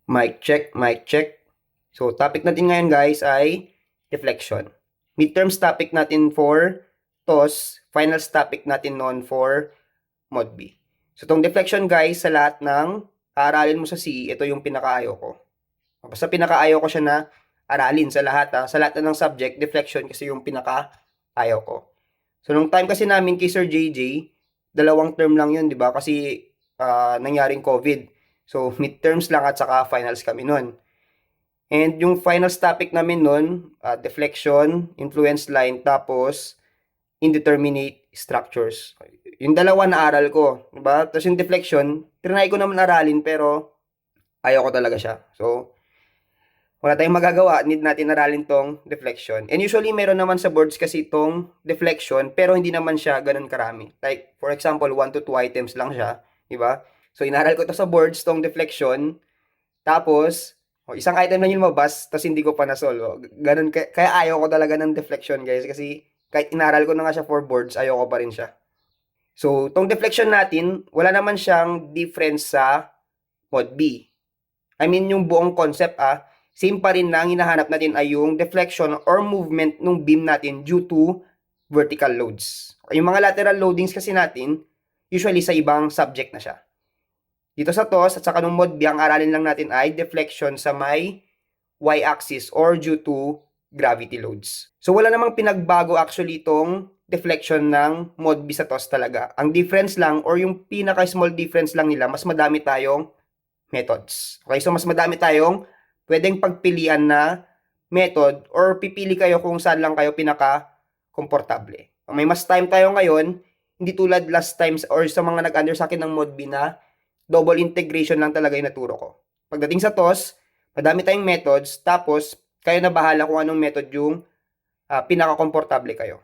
Mic check, mic check. So, topic natin ngayon guys ay deflection. Midterms topic natin for TOS, finals topic natin noon for Mod B. So, itong deflection guys, sa lahat ng aaralin mo sa CE, ito yung pinakaayaw ko. Basta pinakaayaw ko siya na aralin sa lahat sa lahat na ng subject, deflection kasi yung pinakaayaw ko. So, nung time kasi namin kay Sir JJ, 2 term lang yun, di ba? Kasi nangyaring COVID. So, midterms lang at saka finals kami nun. And yung finals topic namin nun, deflection, influence line, tapos indeterminate structures. Yung dalawa na aral ko, diba? Tapos yung deflection, trinay ko naman aralin pero ayaw ko talaga siya. So, wala tayong magagawa, need natin aralin tong deflection. And usually, meron naman sa boards kasi itong deflection, pero hindi naman siya ganun karami. Like, for example, 1 to 2 items lang siya, diba? So, inaral ko to sa boards, tong deflection, tapos, isang item lang yung mabas, tapos hindi ko pa nasolve. Ganun, kaya ayaw ko talaga ng deflection, guys, kasi kahit inaral ko na nga siya for boards, ayaw ko pa rin siya. So, tong deflection natin, wala naman siyang difference sa Mod B. I mean, yung buong concept, same pa rin na ang hinahanap natin ay yung deflection or movement ng beam natin due to vertical loads. Yung mga lateral loadings kasi natin, usually sa ibang subject na siya. Dito sa TOS at saka nung Mod B, ang aralin lang natin ay deflection sa may y-axis or due to gravity loads. So wala namang pinagbago actually itong deflection ng Mod B sa TOS talaga. Ang difference lang or yung pinaka-small difference lang nila, mas madami tayong methods. Okay, so mas madami tayong pwedeng pagpilian na method or pipili kayo kung saan lang kayo pinaka-komportable. May mas time tayo ngayon, hindi tulad last times or sa mga nag-under sa akin ng Mod B na double integration lang talaga yung naturo ko. Pagdating sa TOS, madami tayong methods, tapos kayo na bahala kung anong method yung pinaka-komportable kayo.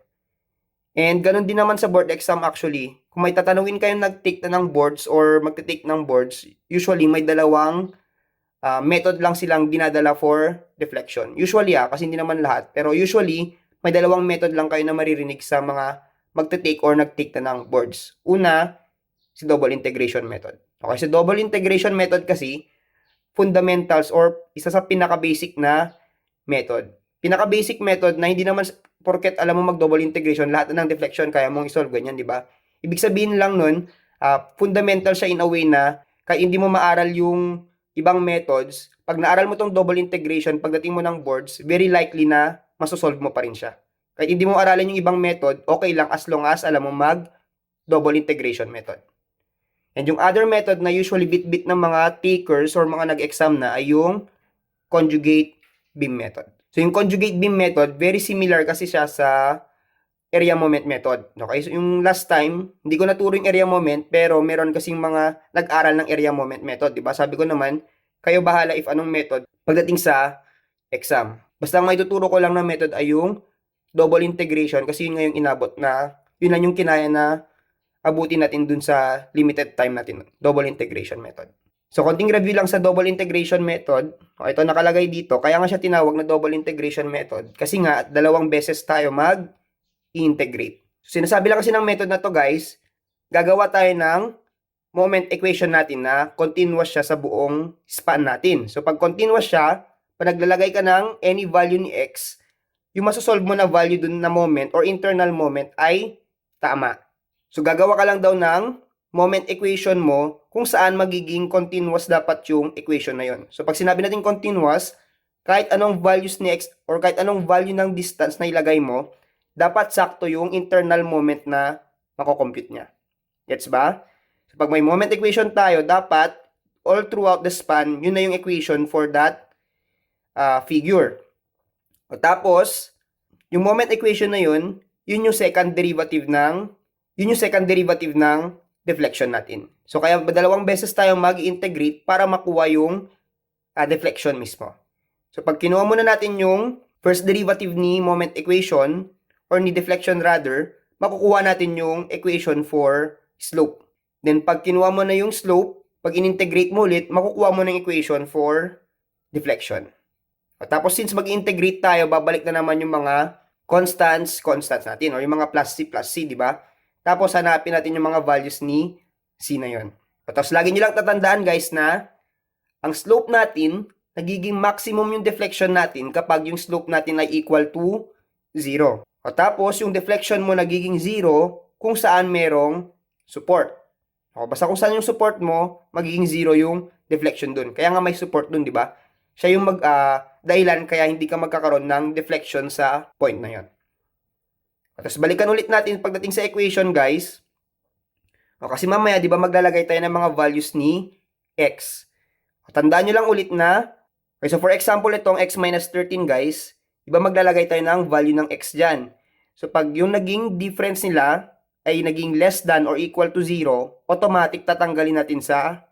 And ganun din naman sa board exam actually. Kung may tatanungin kayo nag-take na ng boards or magte-take ng boards, usually may dalawang method lang silang dinadala for deflection. Usually kasi hindi naman lahat. Pero usually, may dalawang method lang kayo na maririnig sa mga magte-take or nag-take na ng boards. Una, si double integration method. Okay, si double integration method kasi, fundamentals or isa sa pinaka-basic na method. Pinaka-basic method na hindi naman porket alam mo mag-double integration, lahat ng deflection kaya mong isolve ganyan, di ba? Ibig sabihin lang nun, fundamental siya in a way na kaya hindi mo maaral yung ibang methods, pag naaral mo tong double integration, pagdating mo ng boards, very likely na masosolve mo pa rin siya. Kahit hindi mo aralin yung ibang method, okay lang as long as alam mo mag double integration method. And yung other method na usually bit-bit ng mga takers or mga nag-exam na ay yung conjugate beam method. So yung conjugate beam method, very similar kasi siya sa area moment method. Okay, so yung last time, hindi ko naturo yung area moment, pero meron kasing mga nag-aral ng area moment method, di ba? Sabi ko naman, kayo bahala if anong method pagdating sa exam. Basta ang may tuturo ko lang na method ay yung double integration kasi yun nga yung inabot na, yun lang yung kinaya na abutin natin dun sa limited time natin, double integration method. So, konting review lang sa double integration method. Ito nakalagay dito. Kaya nga siya tinawag na double integration method kasi nga, dalawang beses tayo mag-integrate. So, sinasabi lang kasi ng method na to guys, gagawa tayo ng moment equation natin na continuous siya sa buong span natin. So, pag continuous siya, pag naglalagay ka ng any value ni x, yung masosolve mo na value dun na moment or internal moment ay tama. So, gagawa ka lang daw ng moment equation mo kung saan magiging continuous dapat yung equation na yon. So, pag sinabi natin continuous, kahit anong values ni x or kahit anong value ng distance na ilagay mo, dapat sakto yung internal moment na makocompute niya. Gets ba? So, pag may moment equation tayo, dapat all throughout the span, yun na yung equation for that figure. O tapos, yung moment equation na yun yung second derivative ng deflection natin. So, kaya dalawang beses tayong mag-integrate para makuha yung deflection mismo. So, pag kinuha muna natin yung first derivative ni moment equation or ni deflection rather, makukuha natin yung equation for slope. Then, pag kinuha mo na yung slope, pag in-integrate mo ulit, makukuha mo ng equation for deflection. At tapos, since mag-integrate tayo, babalik na naman yung mga constants natin or yung mga plus C, di ba? Tapos, hanapin natin yung mga values ni C na yon. Tapos, lagi nyo lang tatandaan guys na ang slope natin, nagiging maximum yung deflection natin kapag yung slope natin ay equal to 0. O tapos, yung deflection mo nagiging 0 kung saan merong support. O basta kung saan yung support mo, magiging 0 yung deflection dun. Kaya nga may support dun, di ba? Siya yung dahilan kaya hindi ka magkakaroon ng deflection sa point na yon. Tapos balikan ulit natin pagdating sa equation, guys. O, kasi mamaya, di ba, maglalagay tayo ng mga values ni x. O, tandaan nyo lang ulit na, okay, so for example, itong x minus 13, guys, di ba maglalagay tayo ng value ng x dyan. So pag yung naging difference nila ay naging less than or equal to 0, automatic tatanggalin natin sa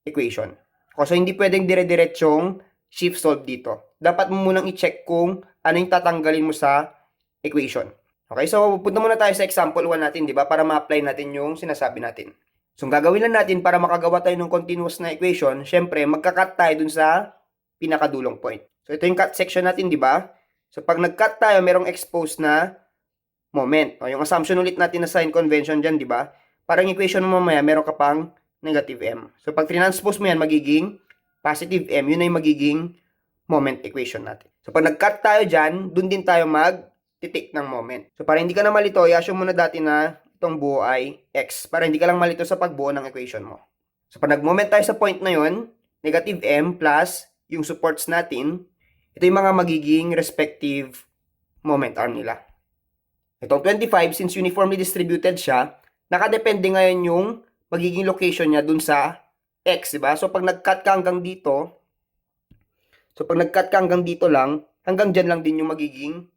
equation. O, so hindi pwedeng dire-diretsyong shift solve dito. Dapat mo munang i-check kung ano yung tatanggalin mo sa equation. Okay, so punta muna tayo sa example 1 natin, di ba? Para ma-apply natin yung sinasabi natin. So, ang gagawin lang natin para makagawa tayo ng continuous na equation, syempre, magka-cut tayo dun sa pinakadulong point. So, ito yung cut section natin, di ba? So, pag nag-cut tayo, merong exposed na moment. O, yung assumption ulit natin na sign convention dyan, di ba? Parang equation mo mamaya, meron ka pang negative m. So, pag transpose mo yan, magiging positive m. Yun ay magiging moment equation natin. So, pag nag-cut tayo dyan, dun din tayo mag-titik ng moment. So, para hindi ka na malito, i-assume mo na dati na itong buo ay x. Para hindi ka lang malito sa pagbuo ng equation mo. So, pag nag-moment tayo sa point na yun, negative m plus yung supports natin, ito yung mga magiging respective moment arm nila. Itong 25, since uniformly distributed siya, nakadepende ngayon yung magiging location niya dun sa x, diba? So, pag nag-cut ka hanggang dito, lang, hanggang dyan lang din yung magiging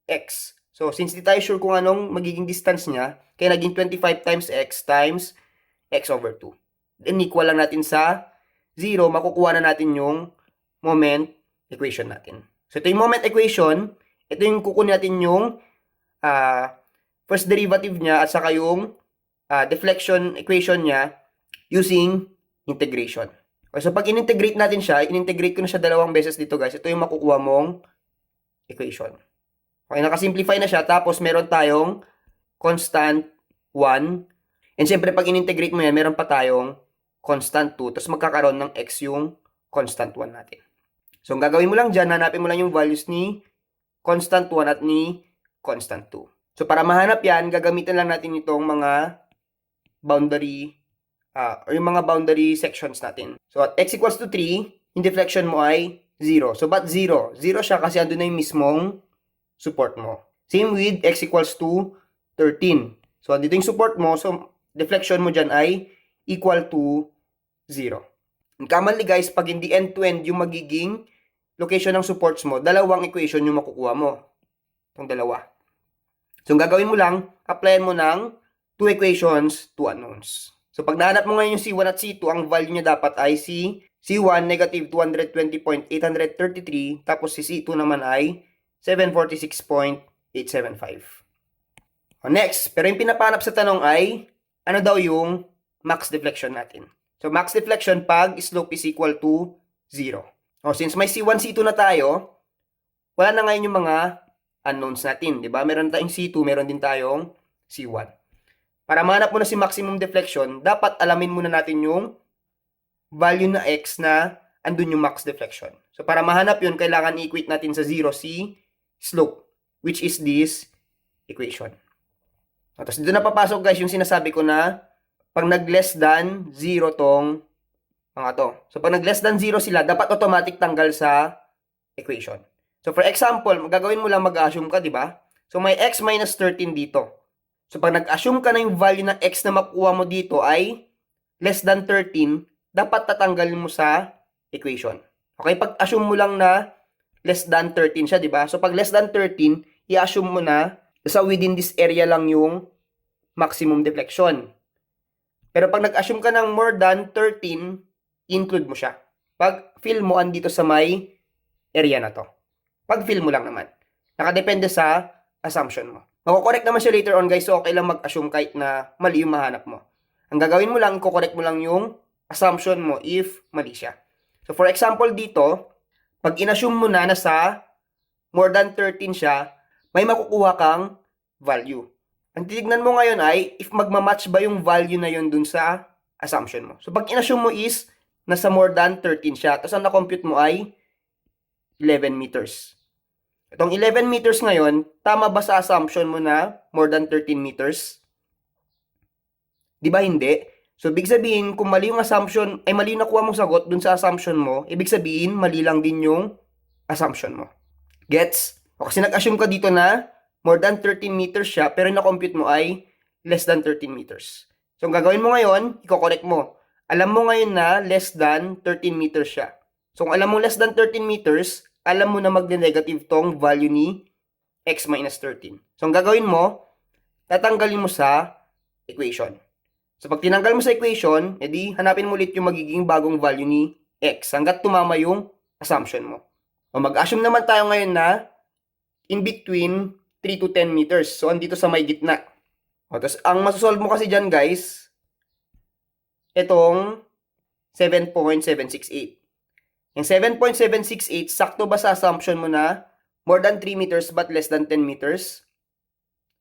x. So, since di tayo sure kung anong magiging distance niya, kaya naging 25 times x over 2. Then, equal lang natin sa 0, makukuha na natin yung moment equation natin. So, ito yung moment equation. Ito yung kukunin natin yung first derivative niya at saka yung deflection equation niya using integration. Okay, so, pag in-integrate natin siya, in-integrate ko na siya dalawang beses dito, guys. Ito yung makukuha mong equation. Okay, nakasimplify na siya. Tapos, meron tayong constant 1. And syempre, pag in-integrate mo yan, meron pa tayong constant 2. Tapos, magkakaroon ng x yung constant 1 natin. So, ang gagawin mo lang dyan, hanapin mo lang yung values ni constant 1 at ni constant 2. So, para mahanap yan, gagamitin lang natin itong mga boundary or yung mga boundary sections natin. So, at x equals to 3, yung deflection mo ay 0. So, ba't 0? 0 siya kasi andun na yung mismong support mo. Same with x equals to 13. So, dito yung support mo. So, deflection mo dyan ay equal to 0. And commonly, guys, pag hindi end-to-end yung magiging location ng supports mo, dalawang equation yung makukuha mo. Itong dalawa. So, ang gagawin mo lang, applyan mo ng 2 equations, 2 unknowns. So, pag nahanap mo ngayon yung C1 at C2, ang value niya dapat ay C1, negative 220.833, tapos si C2 naman ay 746.875. Next, pero yung pinapanap sa tanong ay, ano daw yung max deflection natin? So, max deflection pag slope is equal to 0. Since may C1, C2 na tayo, wala na ngayon yung mga unknowns natin, di ba? Meron tayong C2, meron din tayong C1. Para mahanap mo na si maximum deflection, dapat alamin muna natin yung value na x na andun yung max deflection. So, para mahanap yun, kailangan i-equate natin sa 0 si slope, which is this equation. Tapos, dito na papasok, guys, yung sinasabi ko na pag nag-less than 0 tong mga to. So, pag nag-less than 0 sila, dapat automatic tanggal sa equation. So, for example, gagawin mo lang mag-assume ka, di ba? So, may x minus 13 dito. So, pag nag-assume ka na yung value ng x na makuha mo dito ay less than 13, dapat tatanggalin mo sa equation. Okay? Pag assume mo lang na less than 13 siya, di ba? So, pag less than 13, i-assume mo na sa within this area lang yung maximum deflection. Pero pag nag-assume ka ng more than 13, include mo siya. Pag fill mo, andito sa may area na to. Pag fill mo lang naman. Nakadepende sa assumption mo. Mako-correct naman siya later on, guys. So, okay lang mag-assume kahit na mali yung mahanap mo. Ang gagawin mo lang, i-correct mo lang yung assumption mo if mali siya. So, for example dito, pag in-assume mo na nasa more than 13 siya, may makukuha kang value. Ang titignan mo ngayon ay if magmamatch ba yung value na yun dun sa assumption mo. So, pag in-assume mo is nasa more than 13 siya. Tapos ang na-compute mo ay 11 meters. Itong 11 meters ngayon, tama ba sa assumption mo na more than 13 meters? Di ba hindi? So, ibig sabihin, kung mali yung assumption, ay mali nakuha mong sagot dun sa assumption mo, ibig sabihin, mali lang din yung assumption mo. Gets? O kasi nag-assume ka dito na more than 13 meters siya, pero yung na-compute mo ay less than 13 meters. So, ang gagawin mo ngayon, i-correct mo. Alam mo ngayon na less than 13 meters siya. So, kung alam mo less than 13 meters, alam mo na magne-negative tong value ni x minus 13. So, ang gagawin mo, tatanggalin mo sa equation. So, pag tinanggal mo sa equation, edi hanapin mo ulit yung magiging bagong value ni x hanggat tumama yung assumption mo. O, mag-assume naman tayo ngayon na in between 3 to 10 meters. So, andito sa may gitna. O, tapos, ang masosolve mo kasi dyan, guys, itong 7.768. Yung 7.768, sakto ba sa assumption mo na more than 3 meters but less than 10 meters?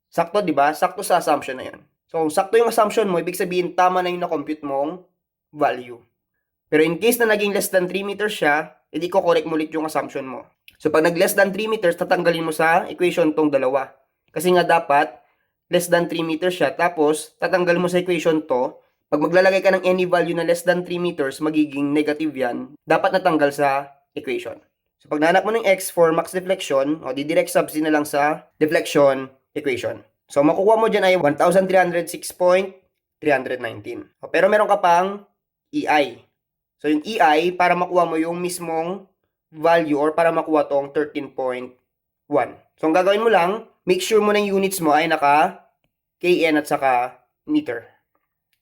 Sakto, di ba? Sakto sa assumption na yun. So, kung sakto yung assumption mo, ibig sabihin, tama na yung na-compute mong value. Pero in case na naging less than 3 meters siya, hindi ko correct mo ulit yung assumption mo. So, pag nag less than 3 meters, tatanggalin mo sa equation tong dalawa. Kasi nga dapat, less than 3 meters siya, tapos, tatanggalin mo sa equation to. Pag maglalagay ka ng any value na less than 3 meters, magiging negative yan. Dapat natanggal sa equation. So, pag nahanap mo ng x for max deflection, o di direct substitute na lang sa deflection equation. So, makukuha mo dyan ay 1,306.319. Pero meron ka pang EI. So, yung EI, para makuha mo yung mismong value or para makuha tong 13.1. So, ang gagawin mo lang, make sure mo na yung units mo ay naka KN at saka meter.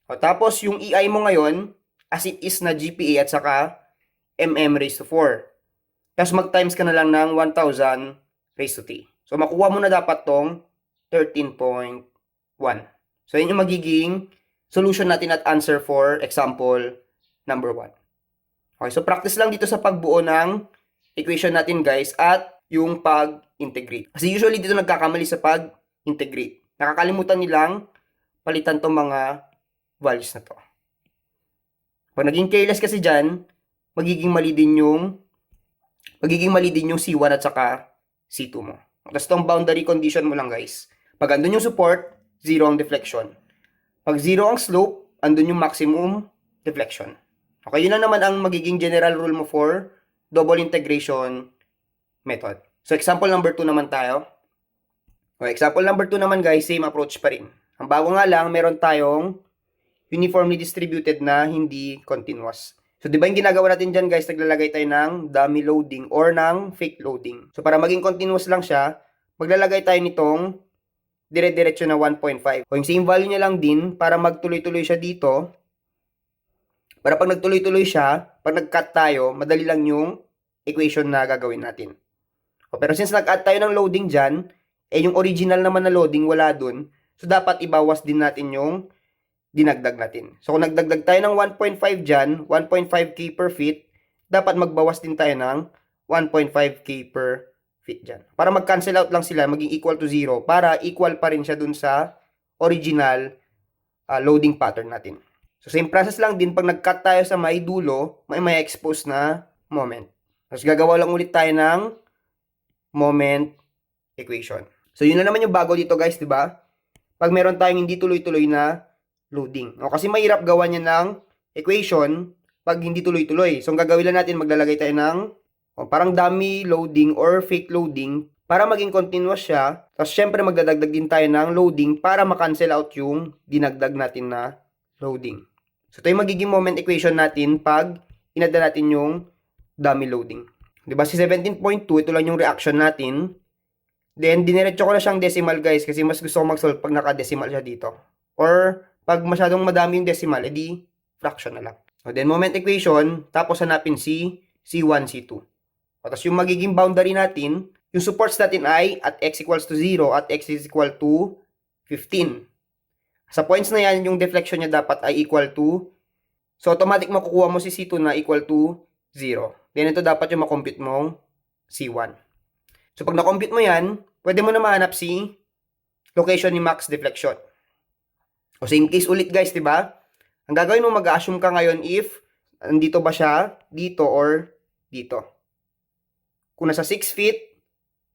O, tapos, yung EI mo ngayon, as it is na GPA at saka mm raised to 4. Tapos, mag-times ka na lang ng 1,000 raised to 3. So, makuha mo na dapat tong 13.1. So, yun yung magiging solution natin at answer for example number 1. Okay, so practice lang dito sa pagbuo ng equation natin, guys, at yung pag-integrate. Kasi usually dito nagkakamali sa pag-integrate. Nakakalimutan nilang palitan tong mga values na to. Pag naging careless kasi dyan, magiging mali din yung C1 at saka C2 mo. Tapos itong boundary condition mo lang, guys. Pag andun yung support, 0 ang deflection. Pag 0 ang slope, andun yung maximum deflection. Okay, yun na naman ang magiging general rule mo for double integration method. So, example number 2 naman tayo. Okay, example number 2 naman, guys, same approach pa rin. Ang bago nga lang, meron tayong uniformly distributed na hindi continuous. So, di ba yung ginagawa natin dyan, guys, naglalagay tayo ng dummy loading or ng fake loading. So, para maging continuous lang siya, maglalagay tayo nitong dire-diretso na 1.5. O yung same value niya lang din, para magtuloy-tuloy siya dito. Para pag nagtuloy-tuloy siya, pag nag-cut tayo, madali lang yung equation na gagawin natin. O, pero since nag-add tayo ng loading dyan, yung original naman na loading wala dun, so dapat ibawas din natin yung dinagdag natin. So, kung nagdagdag tayo ng 1.5 dyan, 1.5k per feet, dapat magbawas din tayo ng 1.5k per feet dyan. Para mag-cancel out lang sila, maging equal to 0, para equal pa rin siya dun sa original loading pattern natin. So, same process lang din, pag nag-cut tayo sa may dulo, may expose na moment. Tapos, gagawa lang ulit tayo ng moment equation. So, yun na naman yung bago dito, guys, di ba? Pag meron tayong hindi tuloy-tuloy na loading. O, kasi mahirap gawa niya ng equation pag hindi tuloy-tuloy. So, ang gagawin lang natin, maglalagay tayo ng parang dummy loading or fake loading para maging continuous siya. Tapos, syempre, magdadagdag din tayo ng loading para makancel out yung dinagdag natin na loading. So, ito yung magiging moment equation natin pag inada natin yung dummy loading. Diba? Si 17.2, ito lang yung reaction natin. Then, diniretso ko na siyang decimal, guys, kasi mas gusto ko mag-solve pag naka-decimal siya dito. Or, pag masyadong madami yung decimal, edi fraction na lang. So, then, moment equation, tapos hanapin si C1, C2. Tapos, yung magiging boundary natin, yung supports natin ay at x equals to 0 at x is equal to 15. Sa points na yan, yung deflection niya dapat ay equal to, so, automatic makukuha mo si C2 na equal to 0. Then, ito dapat yung makompute mong C1. So, pag nakompute mo yan, pwede mo na mahanap si location ni max deflection. O same case ulit, guys, diba? Ang gagawin mo, mag-assume ka ngayon if andito ba siya, dito, or dito. Kung nasa 6 feet,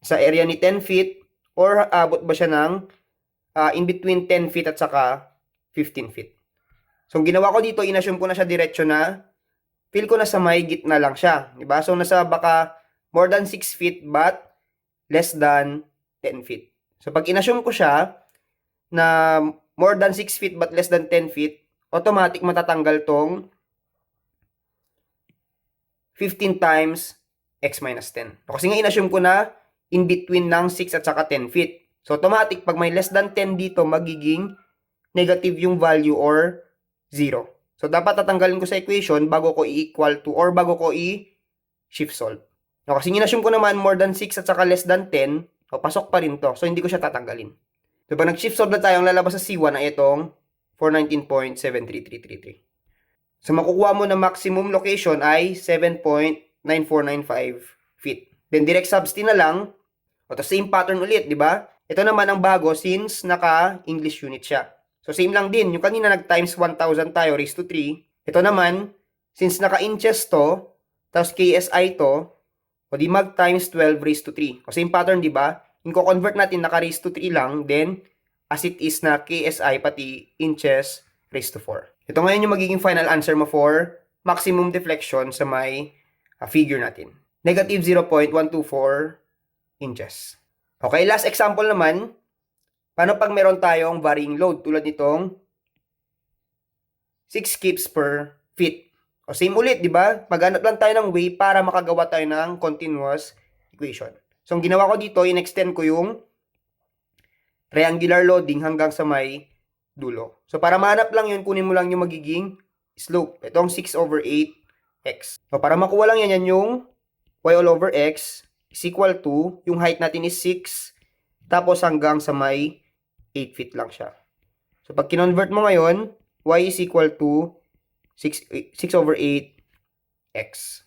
sa area ni 10 feet, or abot ba siya ng in between 10 feet at saka 15 feet. So, ang ginawa ko dito, inassume ko na siya diretso na, feel ko na sa may gitna lang siya. Diba? So, nasa baka more than 6 feet but less than 10 feet. So, pag inassume ko siya na more than 6 feet but less than 10 feet, automatic matatanggal tong 15 times x minus 10. Kasi nga inassume ko na in between ng 6 at saka 10 feet. So, automatic, pag may less than 10 dito, magiging negative yung value or 0. So, dapat tatanggalin ko sa equation bago ko i-equal to or bago ko i-shift solve. No, kasi inassume ko naman more than 6 at saka less than 10, so pasok pa rin to. So, hindi ko siya tatanggalin. So, pag nag-shift solve na tayo, ang lalabas sa C1 ay itong 419.73333. So, makukuha mo na maximum location ay 7.9495 feet. Then, direct substitute na lang. O, to same pattern ulit, di ba? Ito naman ang bago since naka-English unit siya. So, same lang din. Yung kanina nag-times 1,000 tayo, raised to 3. Ito naman, since naka-inches to, tapos KSI to, o di mag-times 12 raised to 3. O, same pattern, di ba? Yung convert natin, naka-raised to 3 lang, then, as it is na KSI, pati inches, raised to 4. Ito ngayon yung magiging final answer mo for maximum deflection sa may figure natin. Negative 0.124 inches. Okay, last example naman. Paano pag meron tayong varying load tulad nitong 6 kips per feet? O same ulit, di ba? Maghanap lang tayo ng way para makagawa tayo ng continuous equation. So, ang ginawa ko dito, in-extend ko yung triangular loading hanggang sa may dulo. So, para mahanap lang yun, kunin mo lang yung magiging slope. Itong 6 over 8x. So, para makuha lang yan yung y all over x is equal to, yung height natin is 6, tapos hanggang sa may 8 feet lang siya. So, pag kinonvert mo ngayon, y is equal to 6 over 8x.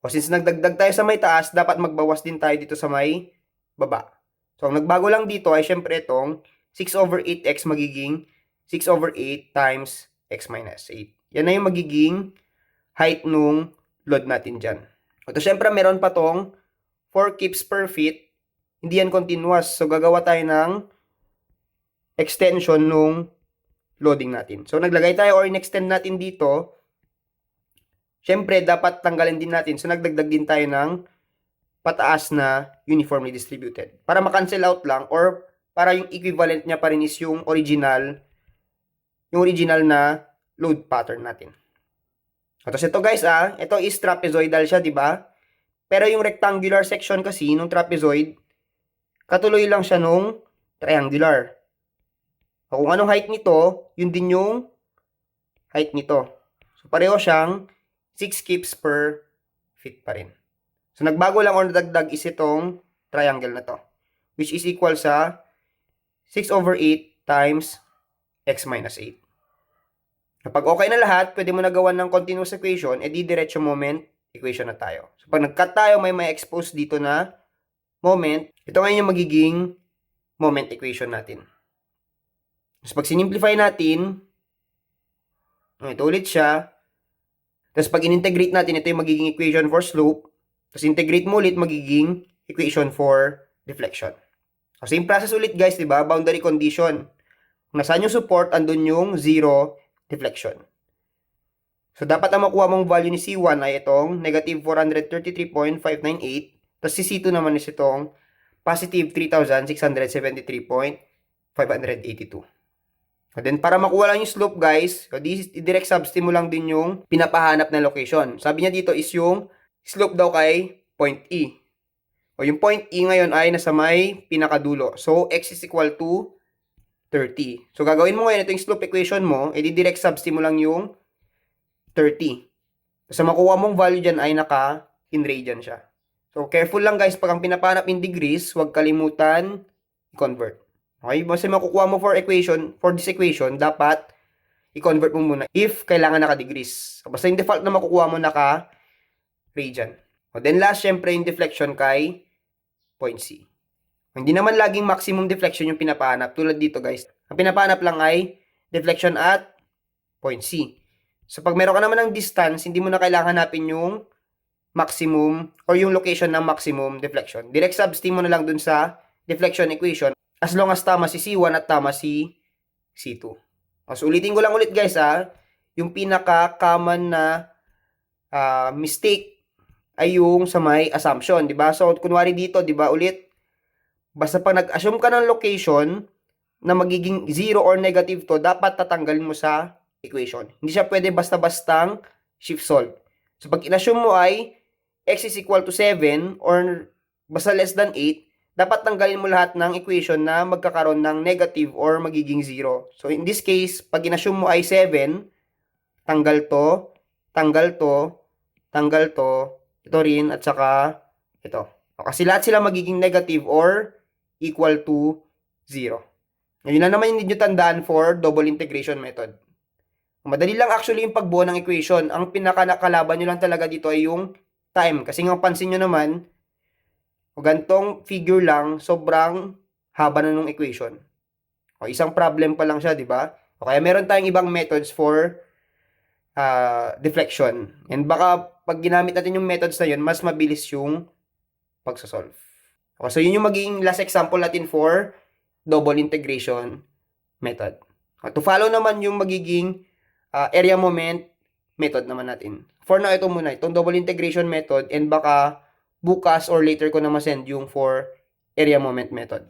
O, since nagdagdag tayo sa may taas, dapat magbawas din tayo dito sa may baba. So, ang nagbago lang dito ay syempre itong 6 over 8x magiging 6 over 8 times x minus 8. Yan na yung magiging height nung load natin dyan. Ito, syempre, meron pa tong 4 kips per feet. Hindi yan continuous. So, gagawa tayo ng extension nung loading natin. So, naglagay tayo or in-extend natin dito. Syempre, dapat tanggalin din natin. So, nagdagdag din tayo ng pataas na uniformly distributed. Para ma-cancel out lang or para yung equivalent niya pa rin is yung original na load pattern natin. Tapos ito guys, ito is trapezoidal siya, di ba? Pero yung rectangular section kasi nung trapezoid, katuloy lang siya nung triangular. O kung anong height nito, yun din yung height nito. So pareho siyang 6 kips per feet pa rin. So nagbago lang or nadagdag is itong triangle na to, which is equal sa 6 over 8 times x minus 8. Kapag okay na lahat, pwede mo na gawan ng continuous equation, edi diretso moment equation na tayo. So, pag nag-cut tayo, may expose dito na moment. Ito ngayon yung magiging moment equation natin. So, pag sinimplify natin, ito ulit siya. Tapos, pag in-integrate natin, ito yung magiging equation for slope. Tapos, integrate mo ulit, magiging equation for deflection. So, same process ulit guys, diba? Boundary condition. Kung nasaan yung support, andun yung zero deflection. So, dapat ang makuha mong value ni C1 ay itong negative 433.598. Tapos, si C2 naman is itong positive 3,673.582. And then, para makuha lang yung slope, guys, so direct substitute mo lang din yung pinapahanap na location. Sabi niya dito is yung slope daw kay point E. O yung point E ngayon ay nasa may pinakadulo. So, x is equal to 30. So, gagawin mo ngayon ito yung slope equation mo, edi direct substitute mo lang yung 30. So, makuha mong value dyan ay in radian siya. So, careful lang guys, pag ang pinapanap in degrees, huwag kalimutan i-convert. Okay? Basta makukuha mo for this equation, dapat i-convert mo muna if kailangan naka-degrees. So, basta yung default na makukuha mo naka-radian. O, then last, syempre yung deflection kay point C. Hindi naman laging maximum deflection yung pinapahanap. Tulad dito guys. Ang pinapahanap lang ay deflection at point C. So, pag meron ka naman ng distance, hindi mo na kailangan hanapin yung maximum or yung location ng maximum deflection. Direct substitute mo na lang dun sa deflection equation as long as tama si C1 at tama si C2. So, ulitin ko lang ulit guys yung pinaka-common na mistake ay yung sa may assumption, di ba? So, kunwari dito, di ba, ulit, basta pag nag-assume ka ng location na magiging 0 or negative to, dapat tatanggalin mo sa equation. Hindi siya pwede basta-bastang shift solve. So, pag in-assume mo ay x is equal to 7 or basta less than 8, dapat tanggalin mo lahat ng equation na magkakaroon ng negative or magiging 0. So, in this case, pag in-assume mo ay 7, tanggal to, tanggal to, tanggal to, ito rin, at saka ito. Kasi lahat sila magiging negative or equal to 0. Yun na naman yung need nyo tandaan for double integration method. Madali lang actually yung pagbuo ng equation. Ang pinaka-nakalaban nyo lang talaga dito ay yung time. Kasi nga pansin nyo naman, gantong figure lang, sobrang haba na ng equation. O, isang problem pa lang siya, di ba? O kaya meron tayong ibang methods for deflection. And baka pag ginamit natin yung methods na yun, mas mabilis yung pagsasolve. Okay, so yun yung magiging last example natin for double integration method. To follow naman yung magiging area moment method naman natin. For now, ito muna, itong double integration method, and baka bukas or later ko na masend yung for area moment method.